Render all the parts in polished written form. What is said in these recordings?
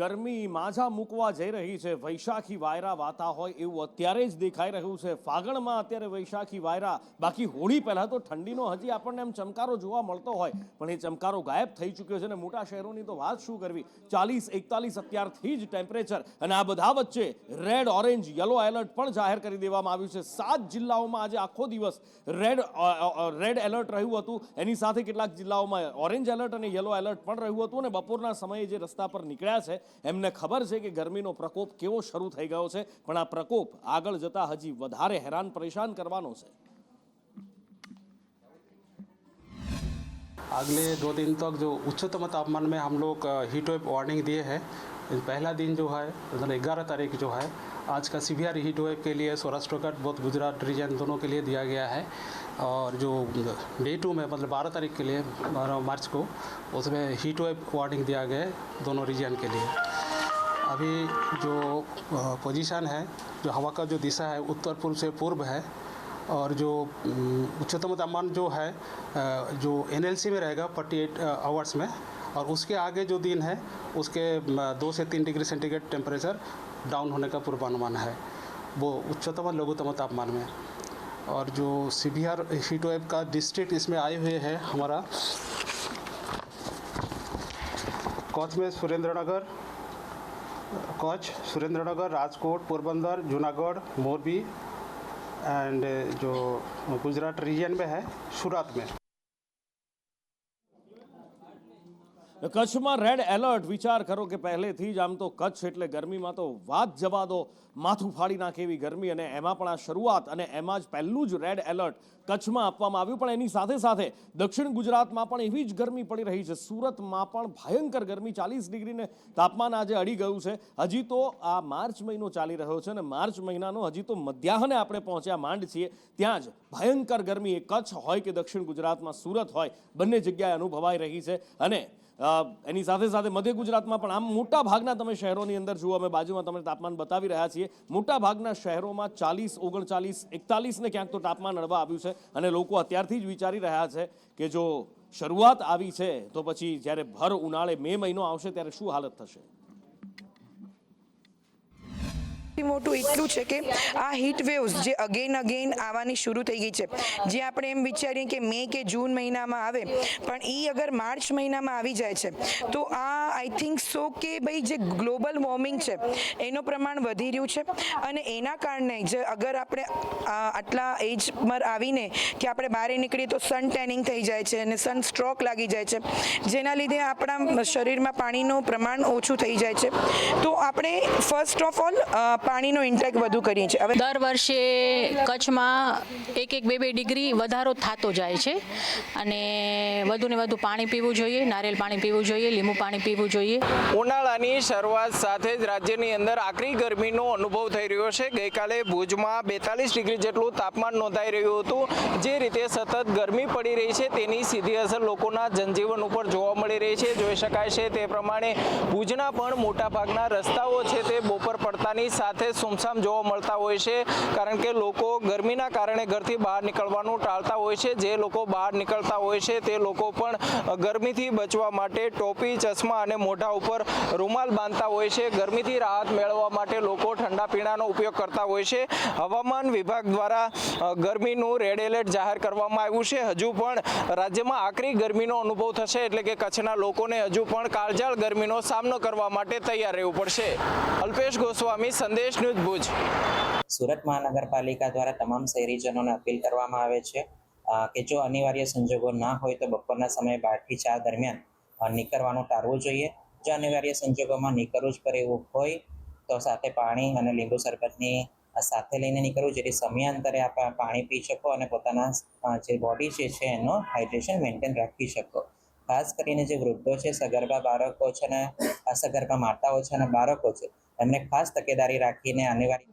ગરમી માઝા મૂકવા જઈ રહી છે। વૈશાખી વાયરા વાતા હોય એવું અત્યારે જ દેખાઈ રહ્યું છે। ફાગણમાં અત્યારે વૈશાખી વાયરા, બાકી હોળી પહેલા તો ઠંડીનો હજી આપણને એમ ચમકારો જોવા મળતો હોય, પણ એ ચમકારો ગાયબ થઈ ચૂક્યો છે। અને મોટા શહેરોની તો વાત શું કરવી, 40-41 અત્યારથી જ ટેમ્પરેચર। અને આ બધા વચ્ચે રેડ, ઓરેન્જ, યલો એલર્ટ પણ જાહેર કરી દેવામાં આવ્યું છે। 7 જિલ્લાઓમાં આજે આખો દિવસ રેડ એલર્ટ રહ્યું હતું। એની સાથે કેટલાક જિલ્લાઓમાં ઓરેન્જ એલર્ટ અને યલો એલર્ટ પણ રહ્યું હતું। અને બપોરના સમયે જે રસ્તા પર નીકળ્યા છે એમને ખબર છે કે ગરમીનો પ્રકોપ કેવો શરૂ થઈ ગયો છે, પણ આ પ્રકોપ આગળ જતા હજી વધારે હેરાન પરેશાન કરવાનો છે। अगले 2 दिन तक जो उच्चतम तापमान में हम लोग हीट वेव वार्निंग दिए हैं। पहला दिन जो है मतलब 11 तारीख जो है आज का सीवियर हीट वेव के लिए सौराष्ट्र का बहुत गुजरात रीजन दोनों के लिए दिया गया है। और जो डे 2 में मतलब 12 तारीख के लिए 12 मार्च को उसमें हीट वेव वार्निंग दिया गया है दोनों रीजन के लिए। अभी जो पोजीशन है, जो हवा का जो दिशा है उत्तर पूर्व से पूर्व है। और जो उच्चतम तापमान जो है जो NLC में रहेगा 48 आवर्स में, और उसके आगे जो दिन है उसके 2 से 3 डिग्री सेंटीग्रेड टेम्परेचर डाउन होने का पूर्वानुमान है, वो उच्चतम और लघुतम तापमान में। और जो सीवियर हीट वेव का डिस्ट्रिक्ट इसमें आए हुए हैं हमारा कच्छ में सुरेंद्रनगर, राजकोट, पोरबंदर, जूनागढ़, मोरबी एंड जो गुजरात रीजन में है सूरत में। કચ્છમાં રેડ એલર્ટ, વિચાર કરો કે પહેલેથી જ આમ તો કચ્છ એટલે ગરમીમાં તો વાત જવા દો, માથું ફાડી નાખે એવી ગરમી, અને એમાં પણ આ શરૂઆત અને એમાં જ પહેલું જ રેડ એલર્ટ કચ્છમાં આપવામાં આવ્યું। પણ એની સાથે સાથે દક્ષિણ ગુજરાતમાં પણ એવી જ ગરમી પડી રહી છે। સુરતમાં પણ ભયંકર ગરમી, 40 ડિગ્રીને તાપમાન આજે અડી ગયું છે। હજી તો આ માર્ચ મહિનો ચાલી રહ્યો છે અને માર્ચ મહિનાનો હજી તો મધ્યાહને આપણે પહોંચ્યા માંડ છીએ, ત્યાં જ ભયંકર ગરમી એ કચ્છ હોય કે દક્ષિણ ગુજરાતમાં સુરત હોય, બંને જગ્યાએ અનુભવાઈ રહી છે। અને એની સાથે સાથે મધ્ય ગુજરાતમાં પણ આમ મોટા ભાગના તમે શહેરોની અંદર જુઓ, અમે બાજુમાં તમને તાપમાન બતાવી રહ્યા છીએ, મોટા ભાગના શહેરોમાં 40, 39, 41 ને ક્યાંક તો તાપમાન અડવા આવ્યું છે। અને લોકો અત્યારથી જ વિચારી રહ્યા છે કે જો શરૂઆત આવી છે તો પછી જ્યારે ભર ઉનાળે મે મહિનો આવશે ત્યારે શું હાલત થશે। મોટું એટલું છે કે આ હીટ વેવ્સ જે અગેન આવવાની શરૂ થઈ ગઈ છે, જે આપણે એમ વિચારીએ કે મે કે જૂન મહિનામાં આવે, પણ એ અગર માર્ચ મહિનામાં આવી જાય છે તો આ આઈ થિંક સો કે ભાઈ જે ગ્લોબલ વોર્મિંગ છે એનું પ્રમાણ વધી રહ્યું છે। અને એના કારણે જે અગર આપણે આટલા એજ પર આવીને કે આપણે બહાર નીકળીએ તો સન ટેનિંગ થઈ જાય છે અને સન સ્ટ્રોક લાગી જાય છે, જેના લીધે આપણા શરીરમાં પાણીનું પ્રમાણ ઓછું થઈ જાય છે। તો આપણે ફર્સ્ટ ઓફ ઓલ પાણીનો ઇન્ટેક વધુ કરીએ છીએ। હવે દર વર્ષે કચ્છમાં 1-2 ડિગ્રી વધારો થતો જાય છે, અને વધુને વધુ પાણી પીવું જોઈએ, નારિયેળ પાણી પીવું જોઈએ, લીંબુ પાણી પીવું જોઈએ। ઉનાળાની શરૂઆત સાથે જ રાજ્યની અંદર આકરી ગરમીનો અનુભવ થઈ રહ્યો છે। ગઈકાલે ભુજમાં 42 ડિગ્રી જેટલું તાપમાન નોંધાઈ રહ્યું હતું। જે રીતે સતત ગરમી પડી રહી છે તેની સીધી અસર લોકોના જનજીવન ઉપર જોવા મળી રહી છે। જોઈ શકાય છે તે પ્રમાણે ભુજના પણ મોટાભાગના રસ્તાઓ છે તે બપોર પડતાની સાથે સુમસામ જોવા મળતા હોય છે, કારણ કે લોકો ગરમીના કારણે ઘરથી બહાર નીકળવાનું ટાળતા હોય છે। જે લોકો બહાર નીકળતા હોય છે તે લોકો પણ ગરમીથી બચવા માટે ટોપી, ચશ્મા અને મોઢા ઉપર રૂમાલ બાંધતા હોય છે। ગરમીથી રાહત મેળવવા માટે લોકો ઠંડા પીણાનો ઉપયોગ કરતા હોય છે। હવામાન વિભાગ દ્વારા ગરમીનું રેડ એલર્ટ જાહેર કરવામાં આવ્યું છે। હજુ પણ રાજ્યમાં આકરી ગરમીનો અનુભવ થશે, એટલે કે કચ્છના લોકોને હજુ પણ કાળઝાળ ગરમીનો સામનો કરવા માટે તૈયાર રહેવું પડશે। અલ્પેશ ગોસ્વામી, સંદેશ ન્યૂઝ, ભુજ। સુરત મહાનગરપાલિકા દ્વારા તમામ શહેરીજનોને અપીલ કરવામાં આવે છે કે જો અનિવાર્ય સંજોગો ના હોય તો બપોરના સમયે 12 થી 4 દરમિયાન નીકળવાનું ટાળવું જોઈએ। જો અનિવાર્ય સંજોગોમાં નીકળવું જ પડે એવું હોય તો સાથે પાણી અને લીંબુ શરબતની સાથે લઈને નીકળવું, જેથી સમયાંતરે આપ પાણી પી શકો અને પોતાના જે બોડી છે એનો હાઇડ્રેશન મેન્ટેન રાખી શકો। ખાસ કરીને જે વૃદ્ધો છે, સગર્ભા બાળકો છે અને અસગર્ભા માતાઓ છે અને બાળકો છે, એમને ખાસ તકેદારી રાખીને અનિવાર્ય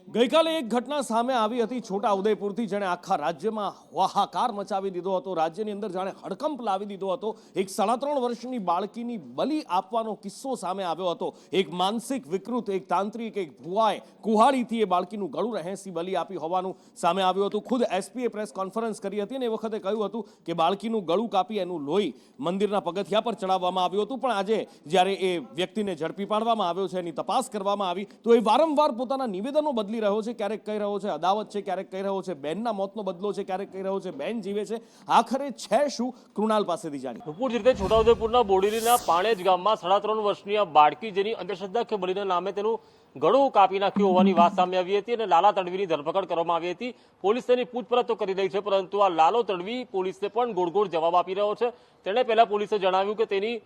ગઈકાલે એક ઘટના સામે આવી હતી છોટા ઉદેપુરથી, જેણે આખા રાજ્યમાં હાહાકાર મચાવી દીધો હતો, રાજ્યની અંદર જાણે હડકંપ લાવી દીધો હતો. એક 3.5 વર્ષની બાળકીની બલિ આપવાનો કિસ્સો સામે આવ્યો હતો. એક માનસિક વિકૃત, એક તાંત્રિક, એક ભુવાએ કુહાડીથી એ બાળકીનું ગળું રહેસી બલિ આપી હોવાનું સામે આવ્યું હતું. ખુદ એસપીએ પ્રેસ કોન્ફરન્સ કરી હતી અને એ વખતે કહ્યું હતું કે બાળકીનું ગળું કાપી એનું લોહી મંદિરના પગથિયા પર ચડાવવામાં આવ્યું હતું. પણ આજે જ્યારે એ વ્યક્તિને ઝડપી પાડવામાં આવ્યો છે, એની તપાસ કરવામાં આવી, તો એ વારંવાર પોતાના નિવેદનો બદલી રહ્યો છે. ક્યારેક કહી રહ્યો છે અદાવત છે, ક્યારેક કહી રહ્યો છે બેનના મોતનો બદલો છે, ક્યારેક કહી રહ્યો છે બેન જીવે છે. આખરે છે શું? કૃણાલ પાસેથી જાણી. રૂપુર રીતે છોટાઉદેપુરના બોડેલીના પાણેજ ગામમાં 3.5 વર્ષની આ બાળકી, જેની અંધશ્રદ્ધા કે બલિના નામે તેનું ગળું કાપી નાખ્યું હોવાની વાત સામે આવી હતી અને લાલા તડવીની ધરપકડ કરવામાં આવી હતી. પોલીસ તેની પૂછપરછ તો કરી રહી છે, પરંતુ આ લાલો તડવી પોલીસને પણ ગોળ જવાબ આપી રહ્યો છે. તેણે પહેલા પોલીસે જણાવ્યું કે તેની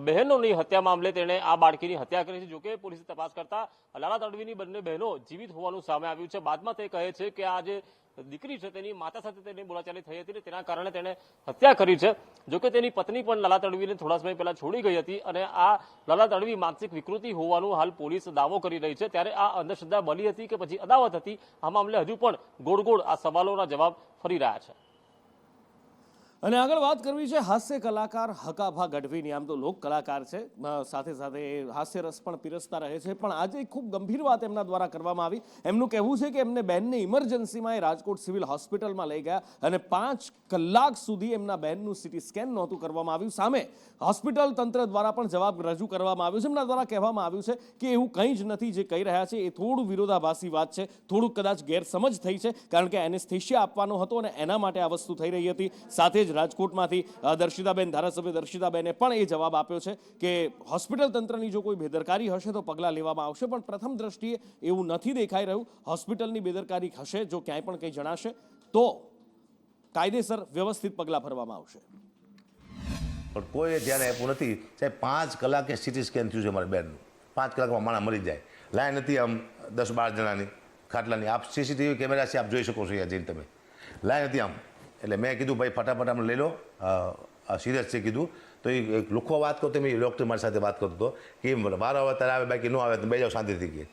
બહેનોની હત્યા મામલે તેણે આ બાળકીની હત્યા કરી છે. જોકે પોલીસે તપાસ કરતા લાલા તડવીની બંને બહેનો જીવિત હોવાનું સામે આવ્યું છે. બાદમાં તે કહે છે કે આ જે દીકરી છે તેની માતા સાથે તેની બોલાચાલી થઈ હતી, તેના કારણે તેણે હત્યા કરી છે. જોકે તેની પત્ની પણ લાલા તડવીને થોડા સમય પહેલા છોડી ગઈ હતી અને આ લાલા તડવી માનસિક વિકૃતિ હોવાનું હાલ પોલીસ દાવો કરી રહી છે. ત્યારે આ અંધશ્રદ્ધા બલી હતી કે પછી અદાવત હતી, આ મામલે હજુ પણ ગોળ આ સવાલોના જવાબ ફરી રહ્યા છે. અને આગળ વાત કરવી છે હાસ્ય કલાકાર હકાભા ગઢવીની. આમ તો લોક કલાકાર છે, સાથે સાથે હાસ્ય રસ પણ પીરસતા રહે છે, પણ આજે ખૂબ ગંભીર વાત એમના દ્વારા કરવામાં આવી. એમનું કહેવું છે કે એમને બેનને ઇમરજન્સીમાં એ રાજકોટ સિવિલ હોસ્પિટલમાં લઈ ગયા અને 5 કલાક સુધી એમના બેનનું સીટી સ્કેન નહોતું કરવામાં આવ્યું. સામે હોસ્પિટલ તંત્ર દ્વારા પણ જવાબ રજૂ કરવામાં આવ્યો છે. એમના દ્વારા કહેવામાં આવ્યું છે કે એવું કંઈ જ નથી જે કહી રહ્યા છે એ થોડું વિરોધાભાસી વાત છે, થોડુંક કદાચ ગેરસમજ થઈ છે, કારણ કે એનેસ્થેશિયા આપવાનો હતો અને એના માટે આ વસ્તુ થઈ રહી હતી. સાથે જ રાજકોટમાંથી દર્શિતાબેન, ધારાસભ્ય દર્શિતાબેને પણ એ જવાબ આપ્યો છે કે હોસ્પિટલ તંત્રની જો કોઈ બેદરકારી હશે તો પગલાં લેવામાં આવશે, પણ પ્રથમ દ્રષ્ટિએ એવું નથી દેખાઈ રહ્યું. હોસ્પિટલની બેદરકારી હશે, જો ક્યાંય પણ કંઈ જણાશે તો કાયદેસર વ્યવસ્થિત પગલાં ભરવામાં આવશે. પણ કોઈ ધ્યાન આપ્યું નથી. સાહેબ 5 કલાકે સીટી સ્કેન થયું છે મારા બેનનું. 5 કલાકમાં માણસ મરી જાય. લાઈન નથી આમ 10-12 જણાની ખાટલાની. આપ સીસીટીવી કેમેરા છે, આપ જોઈ શકો છો અહીંયા જઈને તમે. લાઈન હતી આમ. એટલે મેં કીધું ભાઈ ફટાફટ આમ લઈ લો, સિરિયસ છે કીધું. તો એ એક લુખો વાત કરતો, મેં ડૉક્ટર મારી સાથે વાત કરતો હતો કે વારો આવે ત્યારે આવે, બાકી ન આવે તો બે જાઓ શાંતિથી કહે.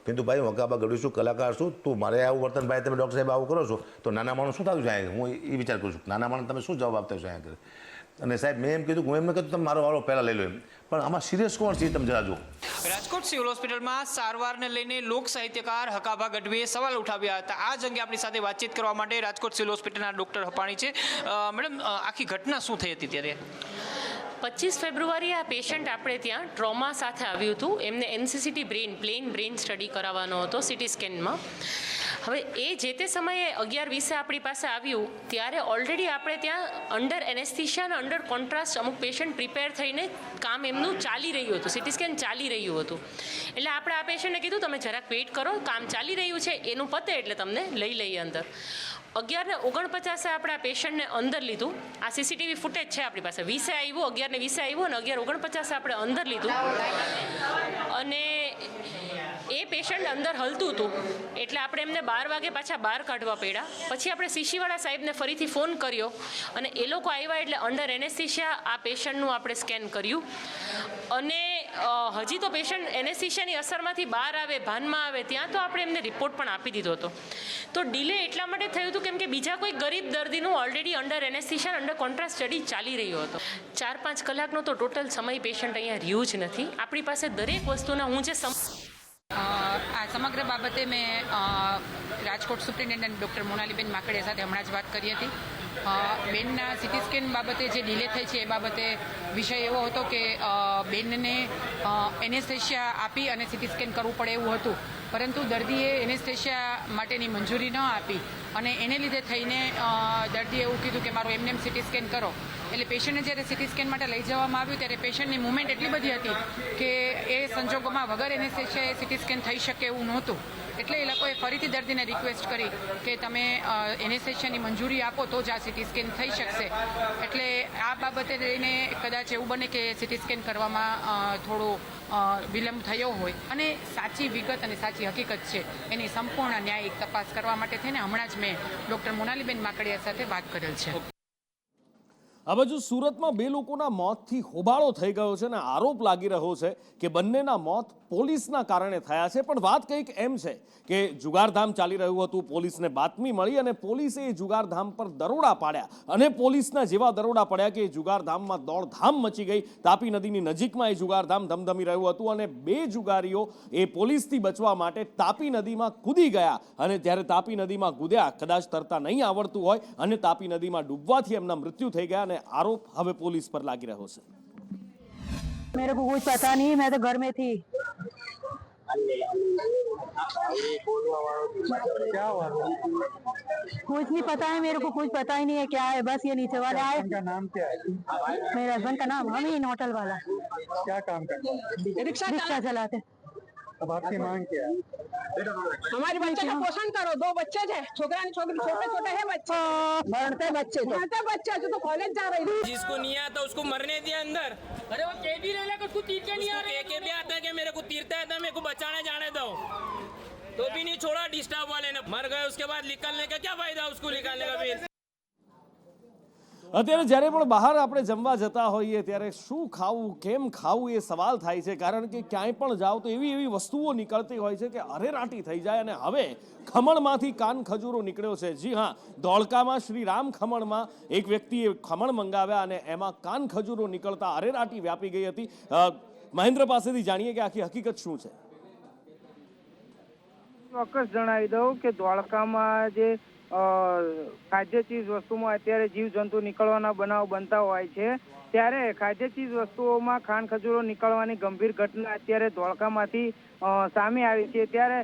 કીધું ભાઈ હું હકાભા ગઢવી છું, કલાકાર છું, તું મારે આવું વર્તન ભાઈ તમે ડૉક્ટર સાહેબ આવું કરો છો તો નાના માણસ શું થયું છે અહીંયા? હું એ વિચાર કરું છું નાના માણસ તમે શું જવાબ આપતા છો અહીંયા? અને સાહેબ મેં એમ કીધું, હું એમ કીધું તમે મારો વારો પહેલાં લઈ લો એમ. પણ આમાં સિરિયસ કોણ છે તમે જરા જુઓ. રાજકોટ સિવિલ હોસ્પિટલમાં સારવારને લઈને લોક સાહિત્યકાર હકાભા ગઢવીએ સવાલ ઉઠાવ્યા હતા. આ જ અંગે આપણી સાથે વાતચીત કરવા માટે રાજકોટ સિવિલ હોસ્પિટલના ડૉક્ટર હપાણી છે. મેડમ, આખી ઘટના શું થઈ હતી ત્યારે? 25 ફેબ્રુઆરીએ આ પેશન્ટ આપણે ત્યાં ટ્રોમા સાથે આવ્યું હતું. એમને એનસીસીટી પ્લેન બ્રેઇન સ્ટડી કરાવવાનો હતો સીટી સ્કેનમાં. હવે એ જે તે સમયે 11:20 આપણી પાસે આવ્યું ત્યારે ઓલરેડી આપણે ત્યાં અંડર એનેસ્થિશિયા અને અંડર કોન્ટ્રાસ્ટ અમુક પેશન્ટ પ્રિપેર થઈને કામ એમનું ચાલી રહ્યું હતું, સીટી સ્કેન ચાલી રહ્યું હતું. એટલે આપણે આ પેશન્ટને કીધું તમે જરાક વેઇટ કરો, કામ ચાલી રહ્યું છે, એનું પતે એટલે તમને લઈ લઈએ અંદર. 11:49 આપણે આ પેશન્ટને અંદર લીધું. આ સીસીટીવી ફૂટેજ છે આપણી પાસે. 20 આવ્યું, 11:20 આવ્યું અને 11:49 આપણે અંદર લીધું અને એ પેશન્ટ અંદર હલતું હતું એટલે આપણે એમને 12 વાગે પાછા બહાર કાઢવા પડ્યા. પછી આપણે શીશીવાળા સાહેબને ફરીથી ફોન કર્યો અને એ લોકો આવ્યા એટલે અંડર એનેસ્થિશિયા આ પેશન્ટનું આપણે સ્કેન કર્યું અને હજી તો પેશન્ટ એનેસ્થિશિયાની અસરમાંથી બહાર આવે, ભાનમાં આવે ત્યાં તો આપણે એમને રિપોર્ટ પણ આપી દીધો હતો. તો ડિલે એટલા માટે થયું હતું કેમ કે બીજા કોઈ ગરીબ દર્દીનું already under anaesthesia under contrast study ચાલી રહ્યો હતો. 4-5 કલાકનો તો ટોટલ સમય પેશન્ટ અહીંયા રહ્યું જ નથી. આપણી પાસે દરેક વસ્તુના હું જે આ સમગ્ર બાબતે મેં રાજકોટ સુપ્રિન્ટેન્ડન્ટ ડૉક્ટર મોનાલીબેન માકડિયા સાથે હમણાં જ વાત કરી હતી. બેનના સીટી સ્કેન બાબતે જે ડિલે થઈ છે એ બાબતે વિષય એવો હતો કે બેનને એનેસ્થેશિયા આપી અને સીટી સ્કેન કરવું પડે એવું હતું, પરંતુ દર્દીએ એનેસ્થેશિયા માટેની મંજૂરી ન આપી અને એને લીધે થઈને દર્દીએ એવું કીધું કે મારું એમને સીટી સ્કેન કરો. એટલે પેશન્ટને જ્યારે સીટી સ્કેન માટે લઈ જવામાં આવ્યું ત્યારે પેશન્ટની મૂવમેન્ટ એટલી બધી હતી કે એ સંજોગોમાં વગર એનેસ્થેશિયા સીટી સ્કેન થઈ શકે એવું નહોતું. એટલે એ લોકોએ ફરીથી દર્દીને રિક્વેસ્ટ કરી કે તમે એનેસ્થેશિયાની મંજૂરી આપો તો જ આ સીટી સ્કેન થઈ શકશે. એટલે આ બાબતે લઈને કદાચ એવું બને કે સીટી સ્કેન કરવામાં થોડો વિલંબ થયો હોય અને સાચી વિગત અને સાચી હકીકત છે એની સંપૂર્ણ ન્યાયિક તપાસ કરવા માટે થઈને હમણાં જ મેં ડૉક્ટર મોનાલીબેન માકડિયા સાથે વાત કરેલ છે. આ બાજુ સુરતમાં 2 લોકોના મોતથી હોબાળો થઈ ગયો છે અને આરોપ લાગી રહ્યો છે કે બંનેના મોત પોલીસના કારણે થયા છે, પણ વાત કંઈક એમ છે કે જુગારધામ ચાલી રહ્યું હતું, પોલીસને બાતમી મળી અને પોલીસે એ જુગારધામ પર દરોડા પાડ્યા અને પોલીસના જેવા દરોડા પડ્યા કે એ જુગારધામમાં દોડધામ મચી ગઈ. તાપી નદીની નજીકમાં એ જુગારધામ ધમધમી રહ્યું હતું અને 2 જુગારીઓ એ પોલીસથી બચવા માટે તાપી નદીમાં કૂદી ગયા અને જ્યારે તાપી નદીમાં કૂદ્યા, કદાચ તરતા નહીં આવડતું હોય અને તાપી નદીમાં ડૂબવાથી એમના મૃત્યુ થઈ ગયા અને આરોપ હવે પોલીસ પર લાગી રહ્યો છે. मेरे को कुछ पता नहीं, मैं तो घर में थी. क्या हुआ? कुछ नहीं पता है मेरे को, कुछ पता ही नहीं है क्या है. बस ये नीचे वाले आए. उनका नाम क्या है? मेरे हस्बैंड का नाम अमीन, होटल वाला. क्या काम करते हैं? रिक्शा चलाते. अब आपकी मांग क्या है? हमारे बच्चे का पोषण करो. 2 बच्चे थे, छोकरा छोटे छोटे है बच्चे, बढ़ते बच्चे जो तो कॉलेज जा रहे थे. जिसको नहीं आता उसको मरने दिया अंदर. अरे वो के भी रहने को तीर के नहीं आ रहे, के भी आता है कि मेरे को तीरता है तो मेरे को बचाने जाने दो, तो भी नहीं छोड़ा. डिस्टर्ब वाले ने मर गए, उसके बाद निकलने का क्या फायदा उसको निकालने का फिर. અત્યારે જ્યારે પણ બહાર આપણે જમવા જતા હોઈએ ત્યારે શું ખાવું, કેમ ખાવું એ સવાલ થાય છે, કારણ કે ક્યાંય પણ જાઓ તો એવી વસ્તુઓ નીકળતી હોય છે કે અરેરાટી થઈ જાય. અને હવે ખમણમાંથી કાન ખજૂરો નીકળ્યો છે. જી હા, ધોળકામાં શ્રી રામ ખમણમાં એક વ્યક્તિએ ખમણ મંગાવ્યા અને એમાં કાન ખજૂરો નીકળતા અરેરાટી વ્યાપી ગઈ હતી. મહેન્દ્ર પાસેથી જાણીએ કે આખી હકીકત શું છે. ચોક્કસ જણાવી દઉં કે ધોળકામાં જે ખાદ્ય ચીજ વસ્તુમાં અત્યારે જીવજંતુ નીકળવાના બનાવ બનતા હોય છે, ત્યારે ખાદ્ય ચીજ વસ્તુઓમાં ખાંડ ખજૂરો નીકળવાની ગંભીર ઘટના અત્યારે ધોળકામાંથી સામે આવી છે. ત્યારે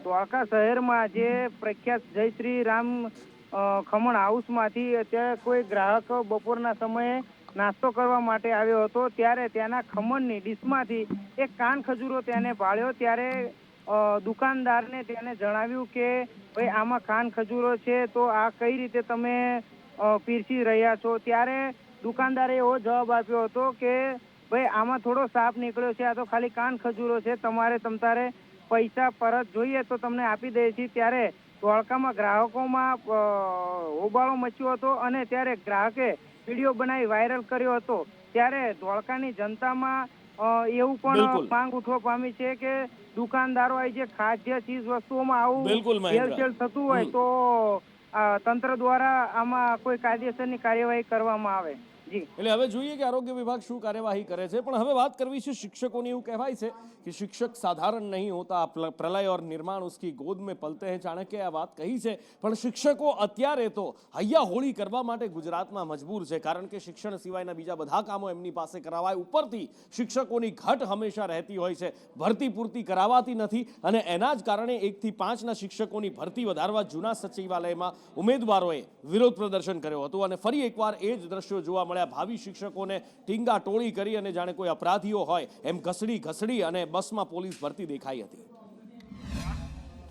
ધોળકા શહેરમાં જે પ્રખ્યાત જય શ્રી રામ ખમણ હાઉસમાંથી અત્યારે કોઈ ગ્રાહક બપોરના સમયે નાસ્તો કરવા માટે આવ્યો હતો, ત્યારે ત્યાંના ખમણની ડીશમાંથી એક કાન ખજૂરો તેને ભાળ્યો. ત્યારે દુકાનદારને તેને જણાવ્યું કે ભાઈ આમાં કાન ખજૂરો છે, તો આ કઈ રીતે તમે પીરસી રહ્યા છો? ત્યારે દુકાનદારે એવો જવાબ આપ્યો હતો કે ભાઈ આમાં થોડો સાપ નીકળ્યો છે, આ તો ખાલી કાન ખજૂરો છે, તમારે પૈસા પરત જોઈએ તો તમને આપી દઈએ છીએ. ત્યારે ધોળકામાં ગ્રાહકોમાં હોબાળો મચ્યો હતો અને ત્યારે ગ્રાહકે વિડીયો બનાવી વાયરલ કર્યો હતો. ત્યારે ધોળકાની જનતામાં એવું પણ માંગ ઉઠવા પામી છે કે દુકાનદારો જે ખાદ્ય ચીજ વસ્તુઓમાં આવું ભેળસેળ થતું હોય તો તંત્ર દ્વારા આમાં કોઈ કાયદેસરની કાર્યવાહી કરવામાં આવે. એટલે હવે જોઈએ કે આરોગ્ય વિભાગ શું કાર્યવાહી કરે છે. પણ હવે વાત કરવી છે શિક્ષકોની. એવું કહેવાય છે कि शिक्षक साधारण नहीं होता, प्रलय और निर्माण उसकी गोद में पलते हैं. ચાણક્યે આ વાત કહી છે, પણ શિક્ષકો અત્યારે તો હૈયા હોળી કરવા માટે ગુજરાતમાં મજબૂર છે, કારણ કે શિક્ષણ સિવાયના બીજા બધા કામો એમની પાસે કરાવાય. ઉપરથી શિક્ષકોની ઘટ હંમેશા રહેતી હોય છે, ભરતી પૂરતી કરાવાતી નથી અને એના જ કારણે 1 થી 5ના શિક્ષકોની ભરતી વધારવા જૂના સચિવાલયમાં ઉમેદવારોએ વિરોધ પ્રદર્શન કર્યો હતું અને ફરી એકવાર એ જ દ્રશ્યો જોવા મળ્યા. ભાવિ શિક્ષકોને ટીંગા ટોળી કરી અને જાણે કોઈ અપરાધીઓ હોય એમ ઘસડી અને બસમાં પોલીસ ભરતી દેખાઈ હતી.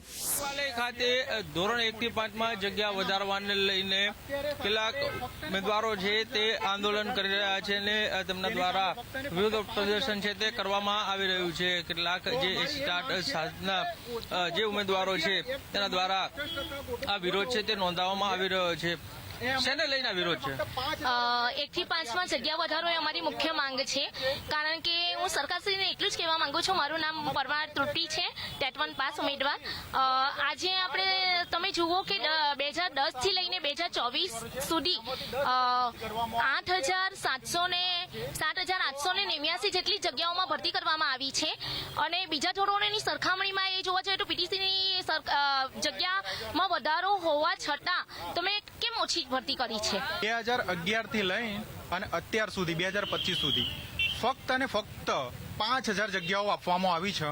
સચિવાલય ખાતે ધોરણ 1 થી 5માં જગ્યા વધારવાને લઈને કેટલાક ઉમેદવારો છે તે આંદોલન કરી રહ્યા છે અને તેમના દ્વારા વિરોધ પ્રદર્શન છે તે કરવામાં આવી રહ્યું છે. કેટલાક જે સ્ટાર્ટના જે ઉમેદવારો છે તેના દ્વારા આ વિરોધ છે તે નોંધાવવામાં આવી રહ્યો છે. શેને લઈને વિરોધ છે? 1 થી 5માં જગ્યા વધારો એ અમારી મુખ્ય માંગ છે, કારણ કે હું સરકારશ્રીને એટલું જ કહેવા માંગુ છું. મારું નામ પરમાર ત્રુટી છે, ટેટ1 પાસ ઉમેદવાર. આજે આપણે તમે જુઓ કે 2010 થી લઈને 2024 સુધી 7,889 જેટલી જગ્યાઓમાં ભરતી કરવામાં આવી છે અને બીજા ધોરણોની સરખામણીમાં એ જોવા જઈએ તો પીટીસીની જગ્યામાં વધારો હોવા છતાં તમે કેમ ઓછી ભરતી કરી છે? 2011 થી લઈને અને અત્યાર સુધી 2025 સુધી ફક્ત અને ફક્ત 5,000 જગ્યાઓ આપવામાં આવી છે.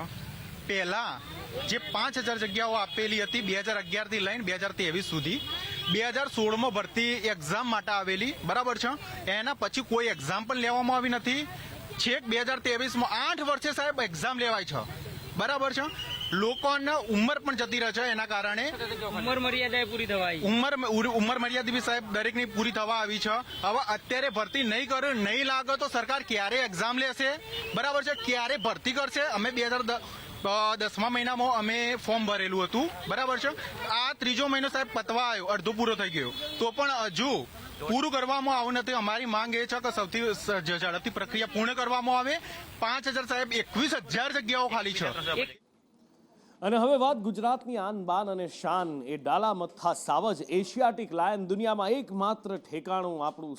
પહેલા જે 5,000 જગ્યાઓ આપેલી હતી 2011 થી લઈને 2023 સુધી, 2016માં ભરતી એક્ઝામ માટે આવેલી, બરાબર છે, એના પછી કોઈ એક્ઝામ પણ લેવામાં આવી નથી. છેક 2023માં 8 વર્ષે સાહેબ એક્ઝામ લેવાય છે, બરાબર છે. લોકોને ઉંમર પણ જતી રહે છે, એના કારણે ઉંમર મર્યાદા પૂરી થવા ઉંમર મર્યાદા બી સાહેબ દરેકની પૂરી થવા આવી છે. હવે અત્યારે ભરતી નહીં કરે, નહીં લાગે તો સરકાર ક્યારે એક્ઝામ લેશે, બરાબર છે, ક્યારે ભરતી કરશે? અમે 10મા મહિનામાં અમે ફોર્મ ભરેલું હતું, બરાબર છે. આ 3જો મહિનો સાહેબ પતવા આવ્યો, અડધો પૂરો થઈ ગયો, તો પણ હજુ પૂરું કરવામાં આવ્યું નથી. અમારી માંગ એ છે કે સૌથી ઝડપથી પ્રક્રિયા પૂર્ણ કરવામાં આવે. 5000 સાહેબ 21,000 જગ્યાઓ ખાલી છે. અને હવે વાત ગુજરાતની આન બાન અને શાન એ ડાલા મથ્થા સાવજ એશિયાટિક લાયન, દુનિયામાં એકમાત્ર ઠેકાણું આપણું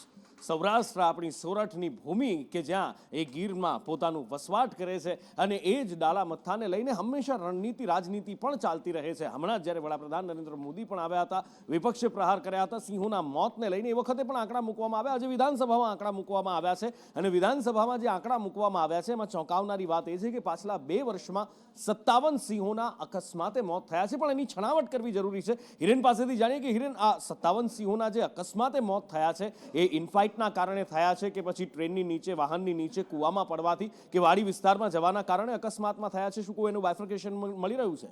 સૌરાષ્ટ્ર, આપણી સોરઠની ભૂમિ કે જ્યાં એ ગીરમાં પોતાનું વસવાટ કરે છે. અને એ જ ડાલા મથ્થાને લઈને હંમેશા રણનીતિ રાજનીતિ પણ ચાલતી રહે છે. હમણાં જ જ્યારે વડાપ્રધાન નરેન્દ્ર મોદી પણ આવ્યા હતા, વિપક્ષે પ્રહાર કર્યા હતા સિંહોના મોતને લઈને, એ વખતે પણ આંકડા મૂકવામાં આવ્યા. આજે વિધાનસભામાં આંકડા મૂકવામાં આવ્યા છે અને વિધાનસભામાં જે આંકડા મૂકવામાં આવ્યા છે એમાં ચોંકાવનારી વાત એ છે કે પાછલા 2 વર્ષમાં 57 સિંહોના અકસ્માતે મોત થયા છે. પણ એની છણાવટ કરવી જરૂરી છે. હિરેન પાસેથી જાણીએ કે હિરેન, આ 57 સિંહોના જે અકસ્માતે મોત થયા છે એ ઇનફાઇટના કારણે થયા છે કે પછી ટ્રેનની નીચે, વાહનની નીચે કૂવામાં પડવાથી કે વાડી વિસ્તારમાં જવાના કારણે અકસ્માતમાં થયા છે? શું કોઈ એનું બાયફર્કેશન મળી રહ્યું છે?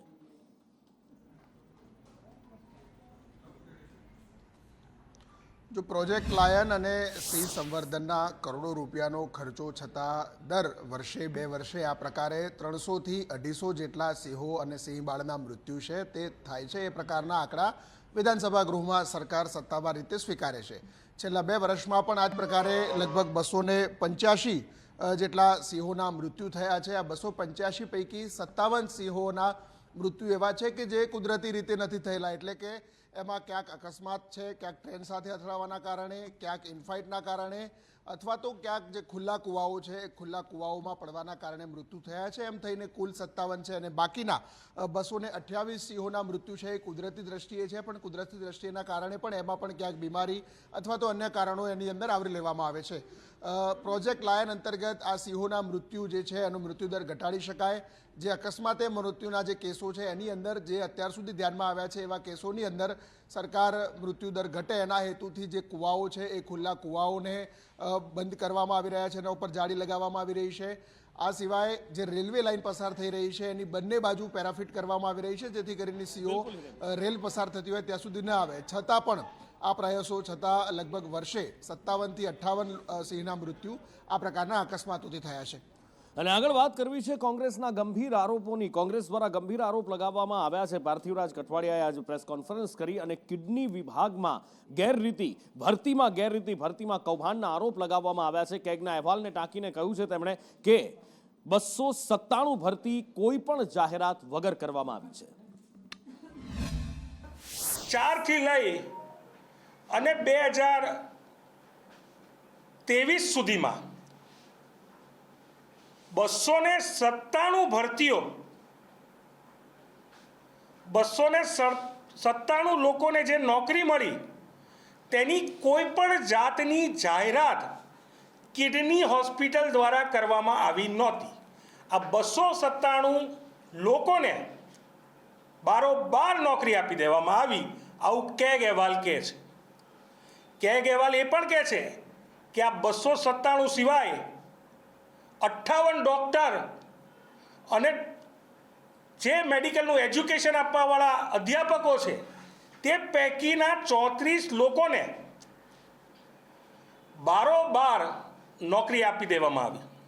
જો પ્રોજેક્ટ લાયન અને સિંહ સંવર્ધનના કરોડો રૂપિયાનો ખર્ચો છતાં દર વર્ષે 2 વર્ષે આ પ્રકારે 300થી 250 જેટલા સિંહો અને સિંહ બાળના મૃત્યુ છે તે થાય છે. એ પ્રકારના આંકડા વિધાનસભા ગૃહમાં સરકાર સત્તાવાર રીતે સ્વીકારે છે. છેલ્લા 2 વર્ષમાં પણ આ જ પ્રકારે લગભગ 285 જેટલા સિંહોના મૃત્યુ થયા છે. આ 285 પૈકી 57 સિંહોના મૃત્યુ એવા છે કે જે કુદરતી રીતે નથી થયેલા, એટલે કે એમાં ક્યાંક અકસ્માત છે, ક્યાંક ટ્રેન સાથે અથડાવાના કારણે, ક્યાંક ઇનફાઇટના કારણે, અથવા તો ક્યાંક જે ખુલ્લા કૂવાઓ છે એ ખુલ્લા કૂવાઓમાં પડવાના કારણે મૃત્યુ થયા છે. એમ થઈને કુલ 57 છે અને બાકીના 228 સિંહોના મૃત્યુ છે એ કુદરતી દ્રષ્ટિએ છે. પણ કુદરતી દ્રષ્ટિએના કારણે પણ એમાં પણ ક્યાંક બીમારી અથવા તો અન્ય કારણો એની અંદર આવરી લેવામાં આવે છે. પ્રોજેક્ટ લાયન અંતર્ગત આ સિંહોના મૃત્યુ જે છે એનો મૃત્યુદર ઘટાડી શકાય. જે અકસ્માતે મૃત્યુના જે કેસો છે એની અંદર જે અત્યાર સુધી ધ્યાનમાં આવ્યા છે એવા કેસોની અંદર સરકાર મૃત્યુદર ઘટે એના હેતુથી જે કૂવાઓ છે એ ખુલ્લા કૂવાઓને બંધ કરવામાં આવી રહ્યા છે, એના ઉપર જાળી લગાવવામાં આવી રહી છે. આ સિવાય જે રેલવે લાઇન પસાર થઈ રહી છે એની બંને બાજુ પેરાફિટ કરવામાં આવી રહી છે, જેથી કરીને સિંહો રેલ પસાર થતી હોય ત્યાં સુધી ન આવે. છતાં પણ આ પ્રયાસો છતાં લગભગ વર્ષે 57થી 58 સિંહના મૃત્યુ આ પ્રકારના અકસ્માતોથી થયા છે. અને આગળ વાત કરવી છે કોંગ્રેસના ગંભીર આરોપોની. કોંગ્રેસ દ્વારા ગંભીર આરોપ લગાવવામાં આવ્યા છે. પાર્થિવરાજ કઠવાડિયાએ આજે પ્રેસ કોન્ફરન્સ કરી અને કિડની વિભાગમાં ગેરરીતિ, ભરતીમાં કૌભાંડના આરોપ લગાવવામાં આવ્યા છે. કેગના અહેવાલને ટાંકીને કહ્યું છે તેમણે કે 297 ભરતી કોઈ પણ જાહેરાત વગર કરવામાં આવી છે. 4 થી લઈ અને 2023 સુધીમાં 297 ભરતીઓ, 297 લોકોને જે નોકરી મળી તેની કોઈ પણ જાતની જાહેરાત કિડની હોસ્પિટલ દ્વારા કરવામાં આવી નહોતી. આ 297 લોકોને બારોબાર નોકરી આપી દેવામાં આવી, આવું કેગ અહેવાલ કહે છે. કેગ અહેવાલ એ પણ કહે છે કે આ 297 સિવાય 58 ડૉક્ટર અને જે મેડિકલનું એજ્યુકેશન આપવાવાળા અધ્યાપકો છે તે પૈકીના 34 લોકોને બારોબાર નોકરી આપી દેવામાં આવી.